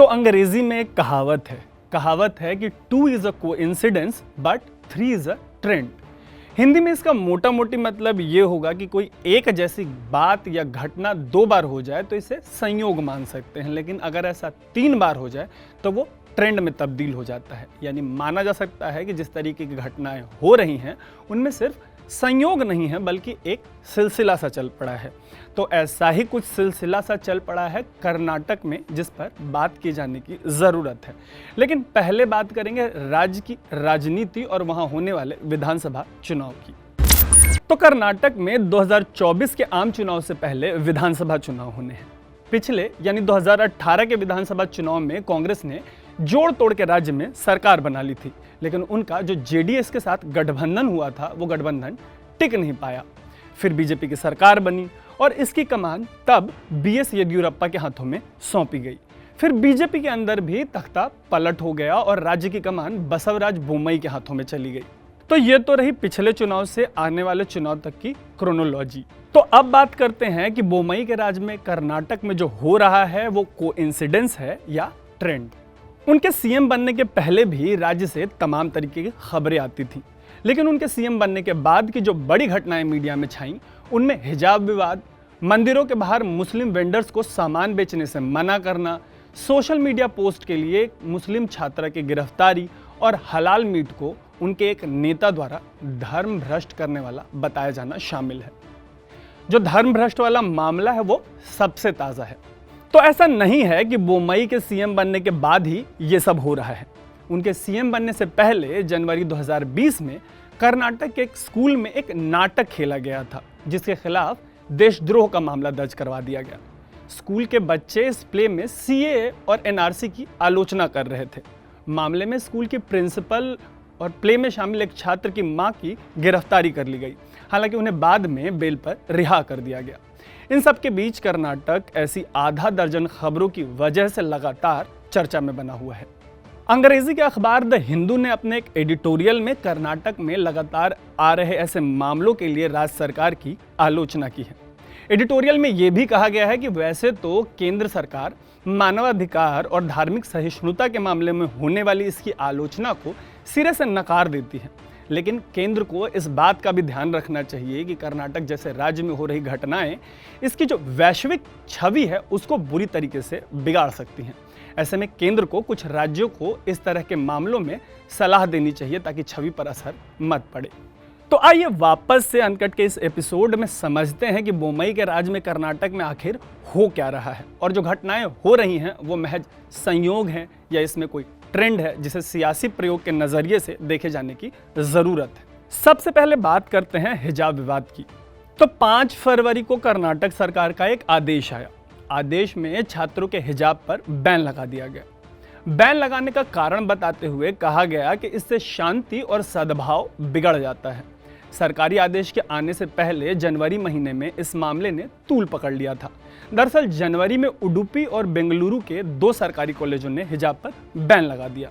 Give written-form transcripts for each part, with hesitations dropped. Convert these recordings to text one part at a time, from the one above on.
तो अंग्रेजी में एक कहावत है कि 2 is a coincidence but 3 is a trend. Hindi में इसका मोटा मोटी मतलब ये होगा कि कोई एक जैसी बात या घटना 2 बार हो जाए तो इसे संयोग मान सकते हैं, लेकिन अगर ऐसा 3 बार हो जाए तो वो ट्रेंड में तब्दील हो जाता है। यानी माना जा सकता है कि जिस तरीके की घटनाएं हो रही हैं उनमें सिर्फ संयोग नहीं है बल्कि एक सिलसिला सा चल पड़ा है। तो ऐसा ही कुछ सिलसिला सा चल पड़ा है कर्नाटक में, जिस पर बात की जाने की ज़रूरत है। लेकिन पहले बात करेंगे राज्य की राजनीति और वहां होने वाले विधानसभा चुनाव की। तो कर्नाटक में 2024 के आम चुनाव से पहले विधानसभा चुनाव होने हैं। पिछले यानी 2018 के विधानसभा चुनाव में कांग्रेस ने जोड़ तोड़ के राज्य में सरकार बना ली थी, लेकिन उनका जो जेडीएस के साथ गठबंधन हुआ था वो गठबंधन टिक नहीं पाया। फिर बीजेपी की सरकार बनी और इसकी कमान तब बीएस येदियुरप्पा के हाथों में सौंपी गई। फिर बीजेपी के अंदर भी तख्ता पलट हो गया और राज्य की कमान बसवराज बोम्मई के हाथों में चली गई। तो ये तो रही पिछले चुनाव से आने वाले चुनाव तक की क्रोनोलॉजी। तो अब बात करते हैं कि बोम्मई के राज में कर्नाटक में जो हो रहा है वो कोइंसिडेंस है या ट्रेंड। उनके सीएम बनने के पहले भी राज्य से तमाम तरीके की खबरें आती थी, लेकिन उनके सीएम बनने के बाद की जो बड़ी घटनाएं मीडिया में छाईं उनमें हिजाब विवाद, मंदिरों के बाहर मुस्लिम वेंडर्स को सामान बेचने से मना करना, सोशल मीडिया पोस्ट के लिए मुस्लिम छात्रा की गिरफ्तारी और हलाल मीट को उनके एक नेता द्वारा धर्म भ्रष्ट करने वाला बताया जाना शामिल है। जो धर्म भ्रष्ट वाला मामला है वो सबसे ताज़ा है। तो ऐसा नहीं है कि बोम्मई के सीएम बनने के बाद ही ये सब हो रहा है। उनके सीएम बनने से पहले जनवरी 2020 में कर्नाटक के एक स्कूल में एक नाटक खेला गया था, जिसके खिलाफ देशद्रोह का मामला दर्ज करवा दिया गया। स्कूल के बच्चे इस प्ले में सीएए और एनआरसी की आलोचना कर रहे थे। मामले में स्कूल की प्रिंसिपल और प्ले में शामिल एक छात्र की मां की गिरफ्तारी कर ली गई। हालांकि उन्हें बाद में बेल पर रिहा कर दिया गया। इन सब के बीच कर्नाटक ऐसी आधा दर्जन खबरों की वजह से लगातार चर्चा में बना हुआ है। अंग्रेजी के अखबार द हिंदू ने अपने एक एडिटोरियल में कर्नाटक में लगातार आ रहे ऐसे मामलों के लिए राज्य सरकार की आलोचना की है। एडिटोरियल में यह भी कहा गया है कि वैसे तो केंद्र सरकार मानवाधिकार और धार्मिक सहिष्णुता के मामले में होने वाली इसकी आलोचना को सिरे से नकार देती है, लेकिन केंद्र को इस बात का भी ध्यान रखना चाहिए कि कर्नाटक जैसे राज्य में हो रही घटनाएं इसकी जो वैश्विक छवि है उसको बुरी तरीके से बिगाड़ सकती हैं। ऐसे में केंद्र को कुछ राज्यों को इस तरह के मामलों में सलाह देनी चाहिए ताकि छवि पर असर मत पड़े। तो आइए वापस से अनकट के इस एपिसोड में समझते हैं कि बोम्मई के राज में कर्नाटक में आखिर हो क्या रहा है और जो घटनाएं हो रही हैं वो महज संयोग हैं या इसमें कोई ट्रेंड है जिसे सियासी प्रयोग के नजरिए से देखे जाने की जरूरत है। सबसे पहले बात करते हैं हिजाब विवाद की। तो 5 फरवरी को कर्नाटक सरकार का एक आदेश आया। आदेश में छात्रों के हिजाब पर बैन लगा दिया गया। बैन लगाने का कारण बताते हुए कहा गया कि इससे शांति और सद्भाव बिगड़ जाता है। सरकारी आदेश के आने से पहले जनवरी महीने में इस मामले ने तूल पकड़ लिया था। दरअसल जनवरी में उडुपी और बेंगलुरु के 2 सरकारी कॉलेजों ने हिजाब पर बैन लगा दिया।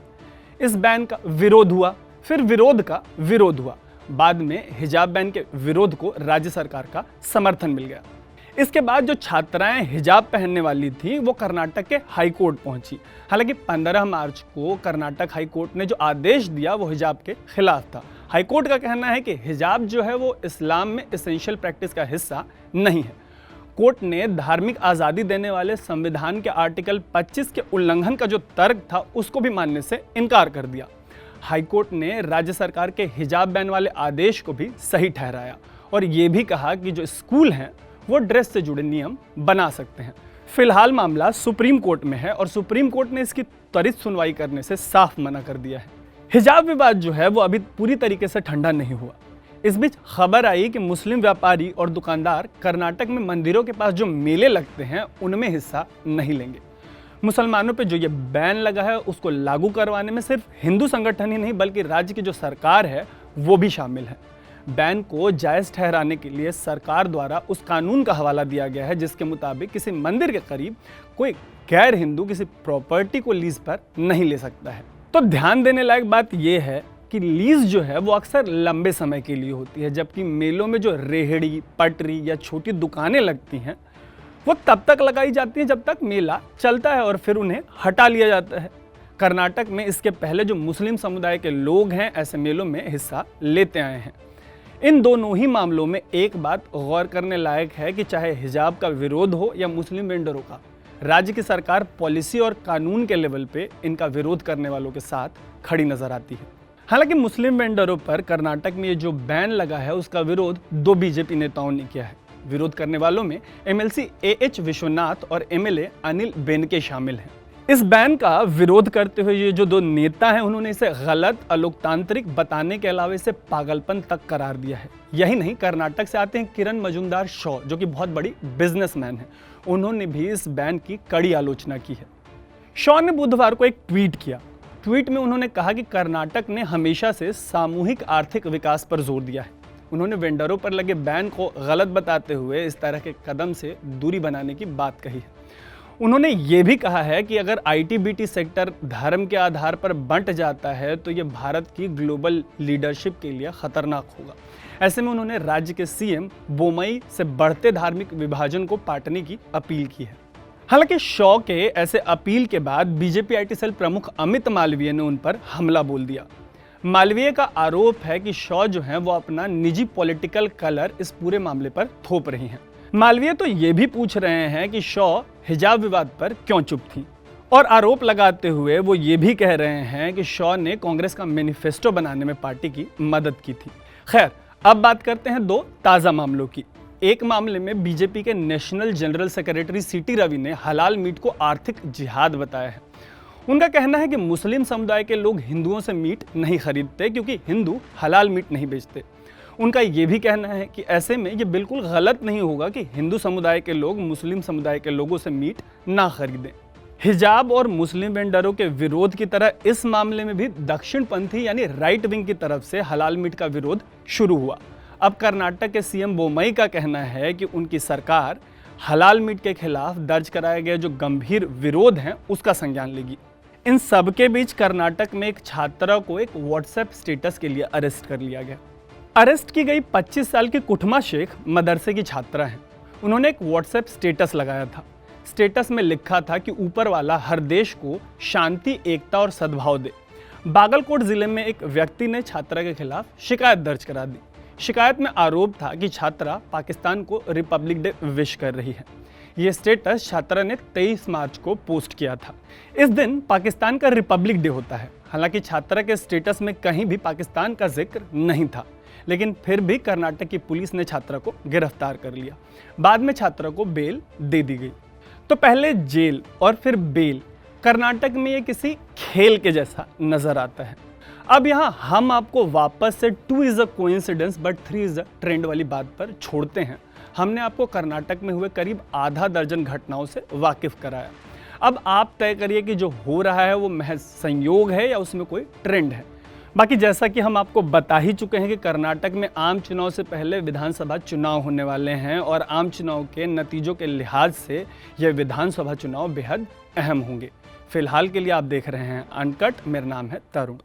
इस बैन का विरोध हुआ, फिर विरोध का विरोध हुआ। बाद में हिजाब बैन के विरोध को राज्य सरकार का समर्थन मिल गया। इसके बाद जो छात्राएं हिजाब पहनने वाली थी वो कर्नाटक के हाई कोर्ट पहुंची। हालांकि 15 मार्च को कर्नाटक हाई कोर्ट ने जो आदेश दिया वो हिजाब के खिलाफ था। हाई कोर्ट का कहना है कि हिजाब जो है वो इस्लाम में एसेंशियल प्रैक्टिस का हिस्सा नहीं है। कोर्ट ने धार्मिक आज़ादी देने वाले संविधान के आर्टिकल 25 के उल्लंघन का जो तर्क था उसको भी मानने से इनकार कर दिया। हाई कोर्ट ने राज्य सरकार के हिजाब बैन वाले आदेश को भी सही ठहराया और ये भी कहा कि जो स्कूल हैं वो ड्रेस से जुड़े नियम बना सकते हैं। फिलहाल मामला सुप्रीम कोर्ट में है और सुप्रीम कोर्ट ने इसकी त्वरित सुनवाई करने से साफ मना कर दिया है। हिजाब विवाद जो है वो अभी पूरी तरीके से ठंडा नहीं हुआ। इस बीच खबर आई कि मुस्लिम व्यापारी और दुकानदार कर्नाटक में मंदिरों के पास जो मेले लगते हैं उनमें हिस्सा नहीं लेंगे। मुसलमानों पे जो ये बैन लगा है उसको लागू करवाने में सिर्फ हिंदू संगठन ही नहीं बल्कि राज्य की जो सरकार है वो भी शामिल है। बैन को जायज़ ठहराने के लिए सरकार द्वारा उस कानून का हवाला दिया गया है जिसके मुताबिक किसी मंदिर के करीब कोई गैर हिंदू किसी प्रॉपर्टी को लीज पर नहीं ले सकता है। तो ध्यान देने लायक बात यह है कि लीज जो है वो अक्सर लंबे समय के लिए होती है, जबकि मेलों में जो रेहड़ी, पटरी या छोटी दुकानें लगती हैं वो तब तक लगाई जाती हैं जब तक मेला चलता है और फिर उन्हें हटा लिया जाता है। कर्नाटक में इसके पहले जो मुस्लिम समुदाय के लोग हैं ऐसे मेलों में हिस्सा लेते आए हैं। इन दोनों ही मामलों में एक बात गौर करने लायक है कि चाहे हिजाब का विरोध हो या मुस्लिम वेंडरों का, राज्य की सरकार पॉलिसी और कानून के लेवल पे इनका विरोध करने वालों के साथ खड़ी नजर आती है। हालांकि मुस्लिम वेंडरों पर कर्नाटक में ये जो बैन लगा है उसका विरोध 2 बीजेपी नेताओं ने किया है। विरोध करने वालों में एमएलसी एएच विश्वनाथ और एमएलए अनिल बेनके शामिल हैं। इस बैन का विरोध करते हुए ये जो 2 नेता हैं उन्होंने इसे गलत, अलोकतांत्रिक बताने के अलावा इसे पागलपन तक करार दिया है। यही नहीं, कर्नाटक से आते हैं किरण मजूमदार शॉ, जो कि बहुत बड़ी बिजनेसमैन है। उन्होंने भी इस बैन की कड़ी आलोचना की है। शॉ ने बुधवार को एक ट्वीट किया। ट्वीट में उन्होंने कहा कि कर्नाटक ने हमेशा से सामूहिक आर्थिक विकास पर जोर दिया है। उन्होंने वेंडरों पर लगे बैन को गलत बताते हुए इस तरह के कदम से दूरी बनाने की बात कही है। उन्होंने ये भी कहा है कि अगर आईटी-बीटी सेक्टर धर्म के आधार पर बंट जाता है तो ये भारत की ग्लोबल लीडरशिप के लिए खतरनाक होगा। ऐसे में उन्होंने राज्य के सीएम बोमई से बढ़ते धार्मिक विभाजन को पाटने की अपील की है। हालांकि शॉ के ऐसे अपील के बाद बीजेपी आईटी सेल प्रमुख अमित मालवीय ने उन पर हमला बोल दिया। मालवीय का आरोप है कि शॉ जो हैं वो अपना निजी पॉलिटिकल कलर इस पूरे मामले पर थोप रही हैं। मालवीय तो ये भी पूछ रहे हैं कि शॉ हिजाब विवाद पर क्यों चुप थी, और आरोप लगाते हुए वो ये भी कह रहे हैं कि शॉ ने कांग्रेस का मैनिफेस्टो बनाने में पार्टी की मदद की थी। खैर, अब बात करते हैं 2 ताज़ा मामलों की। एक मामले में बीजेपी के नेशनल जनरल सेक्रेटरी सीटी रवि ने हलाल मीट को आर्थिक जिहाद बताया है। उनका कहना है कि मुस्लिम समुदाय के लोग हिंदुओं से मीट नहीं खरीदते क्योंकि हिंदू हलाल मीट नहीं बेचते। उनका ये भी कहना है कि ऐसे में ये बिल्कुल गलत नहीं होगा कि हिंदू समुदाय के लोग मुस्लिम समुदाय के लोगों से मीट ना खरीदें। हिजाब और मुस्लिम वेंडरों के विरोध की तरह इस मामले में भी दक्षिणपंथी यानी राइट विंग की तरफ से हलाल मीट का विरोध शुरू हुआ। अब कर्नाटक के सीएम बोमई का कहना है कि उनकी सरकार हलाल मीट के खिलाफ दर्ज कराए गए जो गंभीर विरोध हैं उसका संज्ञान लेगी। इन सब के बीच कर्नाटक में एक छात्रा को एक व्हाट्सएप स्टेटस के लिए अरेस्ट कर लिया गया। अरेस्ट की गई 25 साल की कुठमा शेख मदरसे की छात्रा हैं। उन्होंने एक व्हाट्सएप स्टेटस लगाया था। स्टेटस में लिखा था कि ऊपर वाला हर देश को शांति, एकता और सद्भाव दे। बागलकोट जिले में एक व्यक्ति ने छात्रा के खिलाफ शिकायत दर्ज करा दी। शिकायत में आरोप था कि छात्रा पाकिस्तान को रिपब्लिक डे विश कर रही है। ये स्टेटस छात्रा ने 23 मार्च को पोस्ट किया था। इस दिन पाकिस्तान का रिपब्लिक डे होता है। हालांकि छात्रा के स्टेटस में कहीं भी पाकिस्तान का जिक्र नहीं था, लेकिन फिर भी कर्नाटक की पुलिस ने छात्रा को गिरफ्तार कर लिया। बाद में छात्रा को बेल दे दी गई। तो पहले जेल और फिर बेल, कर्नाटक में ये किसी खेल के जैसा नजर आता है। अब यहाँ हम आपको वापस से 2 is a coincidence but 3 is a trend वाली बात पर छोड़ते हैं। हमने आपको कर्नाटक में हुए करीब आधा दर्जन घटनाओं से वाकिफ कराया। अब आप तय करिए कि जो हो रहा है वो महज संयोग है या उसमें कोई ट्रेंड है। बाकी जैसा कि हम आपको बता ही चुके हैं कि कर्नाटक में आम चुनाव से पहले विधानसभा चुनाव होने वाले हैं और आम चुनाव के नतीजों के लिहाज से यह विधानसभा चुनाव बेहद अहम होंगे। फिलहाल के लिए आप देख रहे हैं अनकट। मेरा नाम है तरुण।